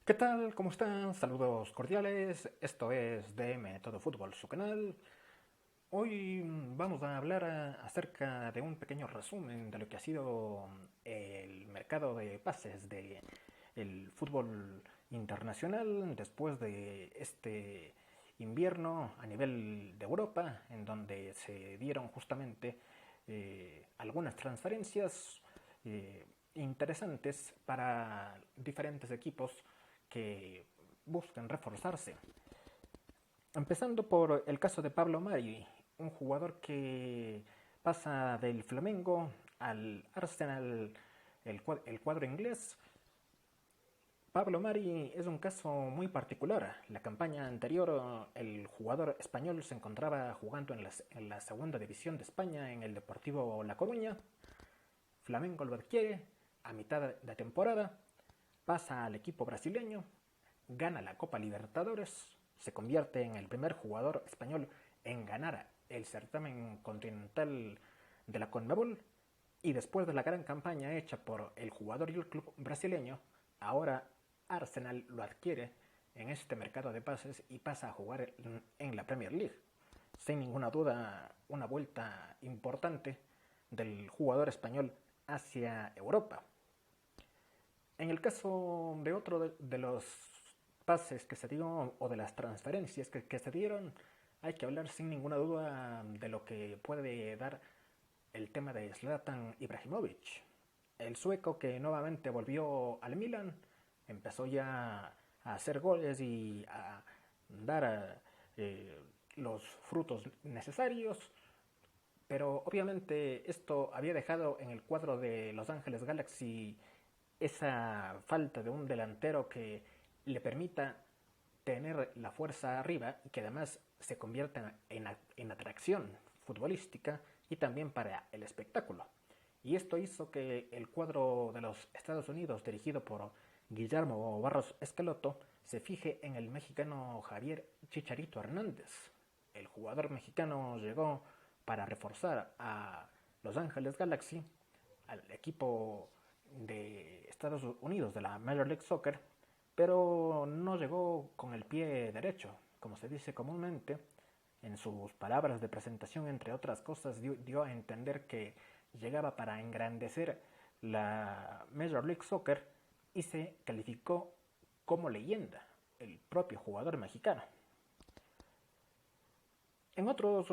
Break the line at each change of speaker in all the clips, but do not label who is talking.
¿Qué tal? ¿Cómo están? Saludos cordiales. Esto es DM Todo Fútbol, su canal. Hoy vamos a hablar acerca de un pequeño resumen de lo que ha sido el mercado de pases de el fútbol internacional después de este invierno a nivel de Europa, en donde se dieron justamente algunas transferencias interesantes para diferentes equipos que buscan reforzarse. Empezando por el caso de Pablo Mari, un jugador que pasa del Flamengo al Arsenal, el cuadro inglés. Pablo Mari es un caso muy particular. La campaña anterior, el jugador español se encontraba jugando en la segunda división de España, en el Deportivo La Coruña. Flamengo lo adquiere a mitad de temporada, pasa al equipo brasileño, gana la Copa Libertadores, se convierte en el primer jugador español en ganar el certamen continental de la CONMEBOL, y después de la gran campaña hecha por el jugador y el club brasileño, ahora Arsenal lo adquiere en este mercado de pases y pasa a jugar en la Premier League. Sin ninguna duda, una vuelta importante del jugador español hacia Europa. En el caso de otro de los pases que se dio o de las transferencias que se dieron, hay que hablar sin ninguna duda de lo que puede dar el tema de Zlatan Ibrahimovic. El sueco que nuevamente volvió al Milan, empezó ya a hacer goles y a dar los frutos necesarios, pero obviamente esto había dejado en el cuadro de Los Ángeles Galaxy esa falta de un delantero que le permita tener la fuerza arriba y que además se convierta en atracción futbolística y también para el espectáculo. Y esto hizo que el cuadro de los Estados Unidos, dirigido por Guillermo Barros Esqueloto, se fije en el mexicano Javier Chicharito Hernández. El jugador mexicano llegó para reforzar a Los Ángeles Galaxy, al equipo de Estados Unidos de la Major League Soccer, pero no llegó con el pie derecho, como se dice comúnmente. En sus palabras de presentación, entre otras cosas, dio a entender que llegaba para engrandecer la Major League Soccer y se calificó como leyenda el propio jugador mexicano. En otros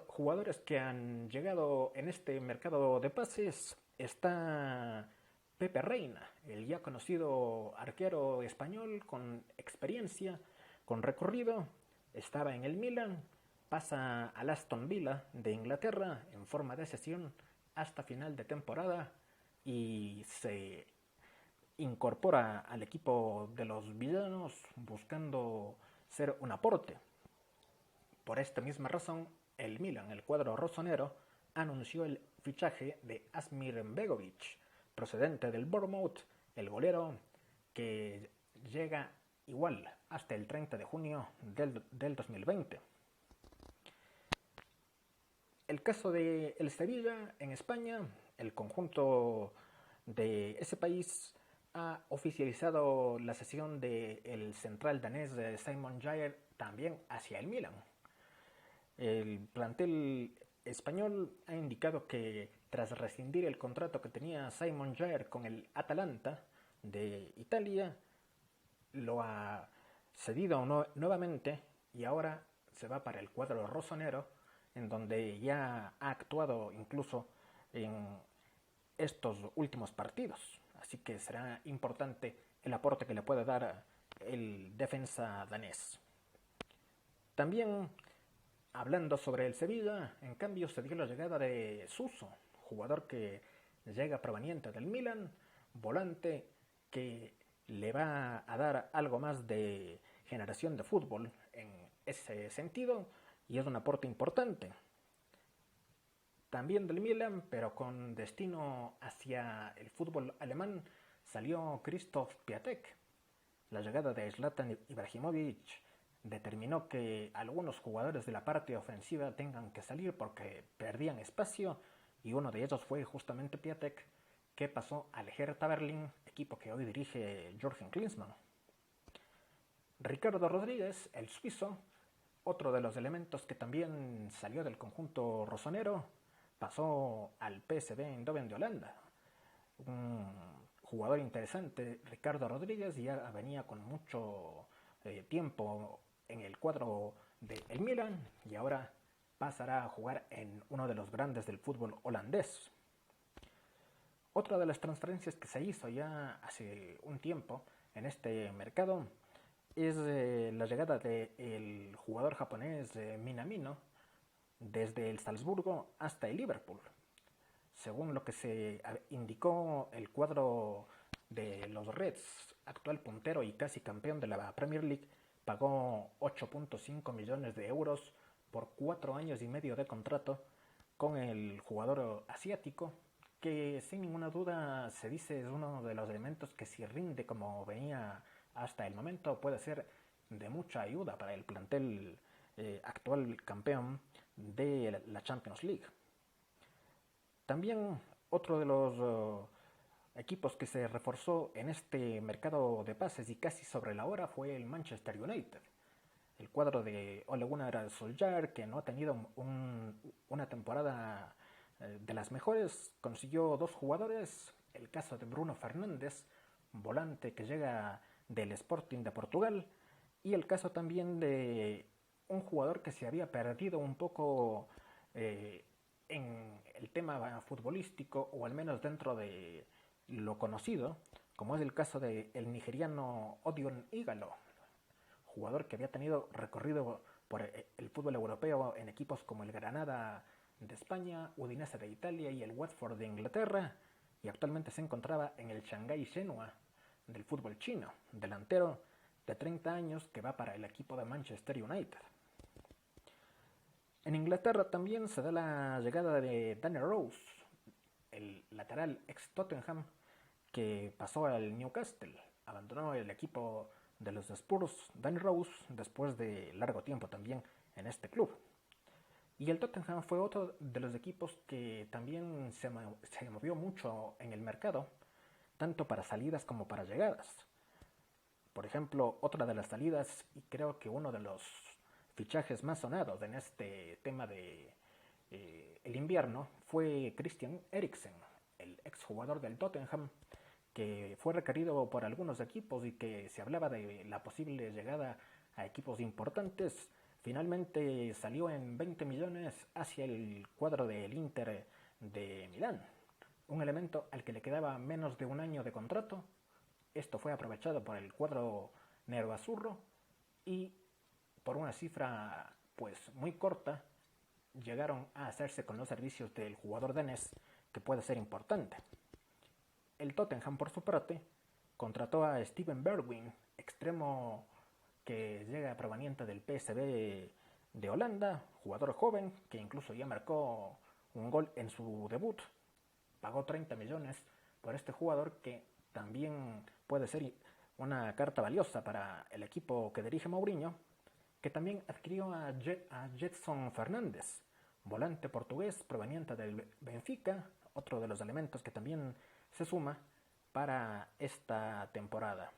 jugadores que han llegado en este mercado de pases está Pepe Reina, el ya conocido arquero español con experiencia, con recorrido. Estaba en el Milan, pasa al Aston Villa de Inglaterra en forma de cesión hasta final de temporada y se incorpora al equipo de los villanos buscando ser un aporte. Por esta misma razón, el Milan, el cuadro rosonero, anunció el fichaje de Asmir Begovic, procedente del Bournemouth, el golero que llega igual hasta el 30 de junio del 2020. El caso de el Sevilla en España, el conjunto de ese país ha oficializado la cesión del central danés Simon Jair también hacia el Milan. El plantel español ha indicado que tras rescindir el contrato que tenía Simon Jair con el Atalanta de Italia, lo ha cedido nuevamente y ahora se va para el cuadro rosonero, en donde ya ha actuado incluso en estos últimos partidos. Así que será importante el aporte que le puede dar el defensa danés. También, hablando sobre el Sevilla, en cambio se dio la llegada de Suso, jugador que llega proveniente del Milan, volante que le va a dar algo más de generación de fútbol en ese sentido y es un aporte importante. También del Milan, pero con destino hacia el fútbol alemán, salió Christoph Piatek. La llegada de Zlatan Ibrahimovic determinó que algunos jugadores de la parte ofensiva tengan que salir porque perdían espacio y uno de ellos fue justamente Piatek, que pasó al Hertha Berlín, equipo que hoy dirige Jürgen Klinsmann. Ricardo Rodríguez, el suizo, otro de los elementos que también salió del conjunto rosonero, pasó al PSV Eindhoven de Holanda. Un jugador interesante, Ricardo Rodríguez, ya venía con mucho tiempo en el cuadro del Milan y ahora pasará a jugar en uno de los grandes del fútbol holandés. Otra de las transferencias que se hizo ya hace un tiempo en este mercado es la llegada del jugador japonés Minamino desde el Salzburgo hasta el Liverpool. Según lo que se indicó, el cuadro de los Reds, actual puntero y casi campeón de la Premier League, pagó 8.5 millones de euros por 4 años y medio de contrato con el jugador asiático, que sin ninguna duda se dice es uno de los elementos que, si rinde como venía hasta el momento, puede ser de mucha ayuda para el plantel actual campeón de la Champions League. También otro de los equipos que se reforzó en este mercado de pases y casi sobre la hora fue el Manchester United. El cuadro de Ole Gunnar Solskjaer, que no ha tenido una temporada de las mejores, consiguió 2 jugadores. El caso de Bruno Fernández, volante que llega del Sporting de Portugal, y el caso también de un jugador que se había perdido un poco en el tema futbolístico, o al menos dentro de lo conocido, como es el caso del nigeriano Odion Igalo, jugador que había tenido recorrido por el fútbol europeo en equipos como el Granada de España, Udinese de Italia y el Watford de Inglaterra, y actualmente se encontraba en el Shanghái Shenhua del fútbol chino, delantero de 30 años que va para el equipo de Manchester United. En Inglaterra también se da la llegada de Danny Rose, el lateral ex Tottenham, que pasó al Newcastle. Abandonó el equipo de los Spurs, Danny Rose, después de largo tiempo también en este club. Y el Tottenham fue otro de los equipos que también se movió mucho en el mercado, tanto para salidas como para llegadas. Por ejemplo, otra de las salidas, y creo que uno de los fichajes más sonados en este tema de el invierno, fue Christian Eriksen, el exjugador del Tottenham, que fue requerido por algunos equipos y que se hablaba de la posible llegada a equipos importantes. Finalmente salió en 20 millones hacia el cuadro del Inter de Milán, un elemento al que le quedaba menos de un año de contrato. Esto fue aprovechado por el cuadro neroazzurro y por una cifra pues muy corta llegaron a hacerse con los servicios del jugador danés, que puede ser importante. El Tottenham, por su parte, contrató a Steven Bergwijn, extremo que llega proveniente del PSV de Holanda, jugador joven que incluso ya marcó un gol en su debut. Pagó 30 millones por este jugador, que también puede ser una carta valiosa para el equipo que dirige Mourinho, que también adquirió a Gedson Fernández, volante portugués proveniente del Benfica, otro de los elementos que también se suma para esta temporada.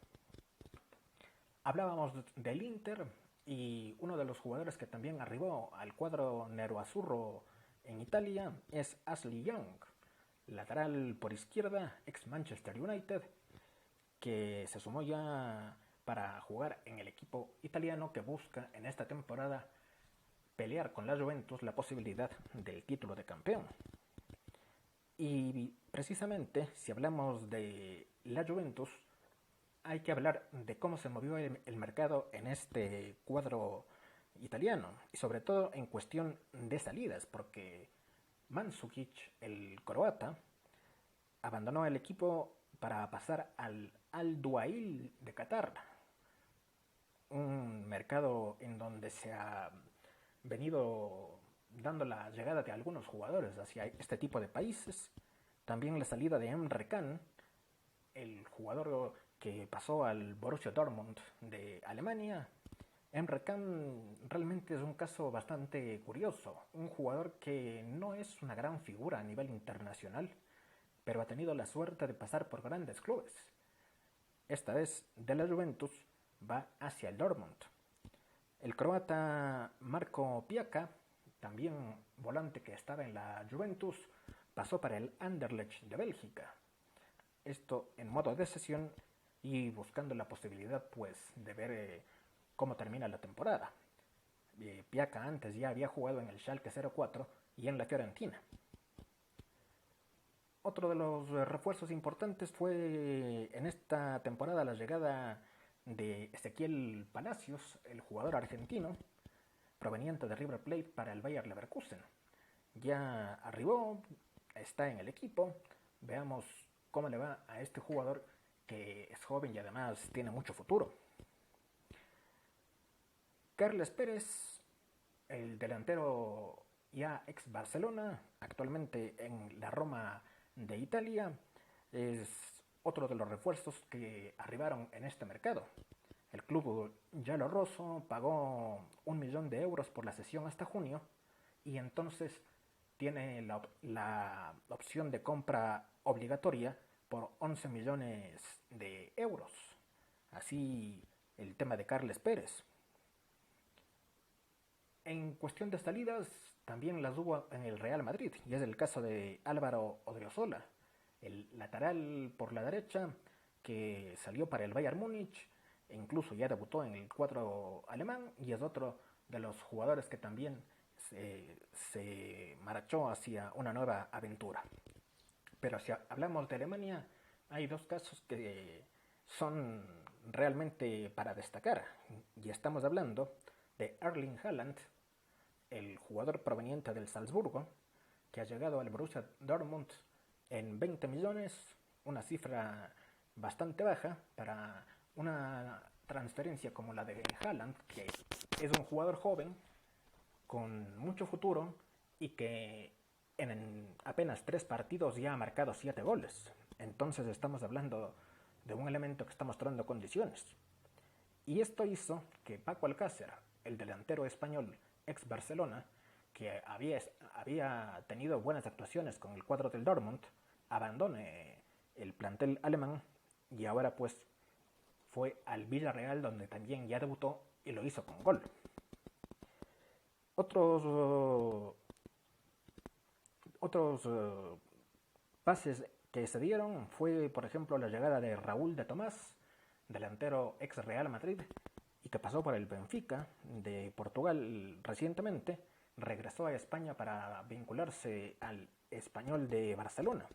Hablábamos del Inter, y uno de los jugadores que también arribó al cuadro neroazzurro en Italia es Ashley Young, lateral por izquierda, ex Manchester United, que se sumó ya para jugar en el equipo italiano, que busca en esta temporada pelear con la Juventus la posibilidad del título de campeón. Y precisamente, si hablamos de la Juventus, hay que hablar de cómo se movió el mercado en este cuadro italiano, y sobre todo en cuestión de salidas, porque Mandžukić, el croata, abandonó el equipo para pasar al Al-Duhail de Qatar, un mercado en donde se ha venido dando la llegada de algunos jugadores hacia este tipo de países. También la salida de Emre Can, el jugador que pasó al Borussia Dortmund de Alemania. Emre Can realmente es un caso bastante curioso, un jugador que no es una gran figura a nivel internacional, pero ha tenido la suerte de pasar por grandes clubes. Esta vez de la Juventus va hacia el Dortmund. El croata Marko Piaka, también volante que estaba en la Juventus, pasó para el Anderlecht de Bélgica. Esto en modo de cesión y buscando la posibilidad pues de ver cómo termina la temporada. Piaka antes ya había jugado en el Schalke 04 y en la Fiorentina. Otro de los refuerzos importantes fue en esta temporada la llegada de Ezequiel Palacios, el jugador argentino proveniente de River Plate para el Bayer Leverkusen. Ya arribó, está en el equipo. Veamos cómo le va a este jugador que es joven y además tiene mucho futuro. Carles Pérez, el delantero ya ex Barcelona, actualmente en la Roma de Italia, es otro de los refuerzos que arribaron en este mercado. El club Giallorosso pagó 1 millón de euros por la cesión hasta junio y entonces tiene la opción de compra obligatoria por 11 millones de euros. Así el tema de Carles Pérez. En cuestión de salidas, también las hubo en el Real Madrid, y es el caso de Álvaro Odriozola, el lateral por la derecha que salió para el Bayern Múnich e incluso ya debutó en el cuadro alemán, y es otro de los jugadores que también se marchó hacia una nueva aventura. Pero si hablamos de Alemania, hay dos casos que son realmente para destacar, y estamos hablando de Erling Haaland, el jugador proveniente del Salzburgo, que ha llegado al Borussia Dortmund en 20 millones, una cifra bastante baja para una transferencia como la de Haaland, que es un jugador joven con mucho futuro y que en apenas 3 partidos ya ha marcado 7 goles. Entonces estamos hablando de un elemento que está mostrando condiciones. Y esto hizo que Paco Alcácer, el delantero español ex Barcelona, que había tenido buenas actuaciones con el cuadro del Dortmund, abandone el plantel alemán y ahora pues fue al Villarreal, donde también ya debutó y lo hizo con gol. Otros pases que se dieron fue, por ejemplo, la llegada de Raúl de Tomás, delantero ex Real Madrid, y que pasó por el Benfica de Portugal recientemente, regresó a España para vincularse al Español de Barcelona.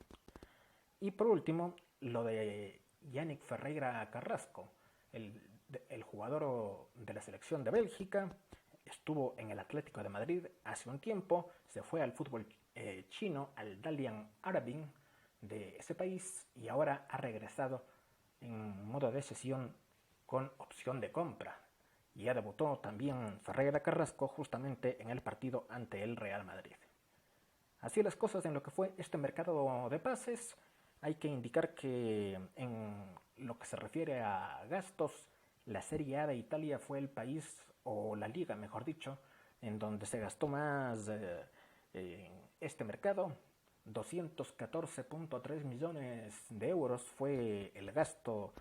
Y por último, lo de Yannick Ferreira Carrasco, el jugador de la selección de Bélgica, estuvo en el Atlético de Madrid hace un tiempo, se fue al fútbol chino, al Dalian Arabin de ese país, y ahora ha regresado en modo de cesión con opción de compra. Y ya debutó también Ferreira Carrasco justamente en el partido ante el Real Madrid. Así las cosas en lo que fue este mercado de pases. Hay que indicar que en lo que se refiere a gastos, la Serie A de Italia fue el país, o la liga mejor dicho, en donde se gastó más en este mercado. 214.3 millones de euros fue el gasto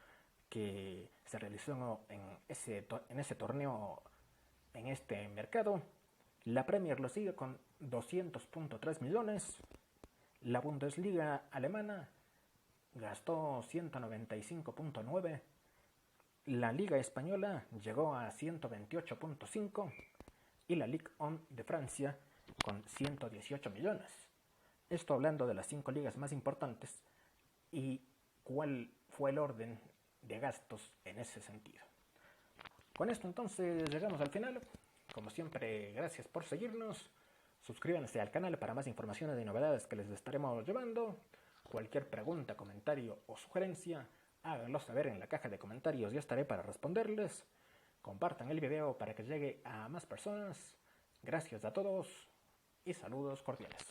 que se realizó en ese torneo, en este mercado. La Premier lo sigue con 200.3 millones. La Bundesliga alemana gastó 195.9. La Liga española llegó a 128.5 y la Ligue 1 de Francia con 118 millones. Esto hablando de las 5 ligas más importantes y cuál fue el orden de gastos en ese sentido. Con esto entonces llegamos al final. Como siempre, gracias por seguirnos. Suscríbanse al canal para más informaciones y novedades que les estaremos llevando. Cualquier pregunta, comentario o sugerencia, háganlo saber en la caja de comentarios y estaré para responderles. Compartan el video para que llegue a más personas. Gracias a todos y saludos cordiales.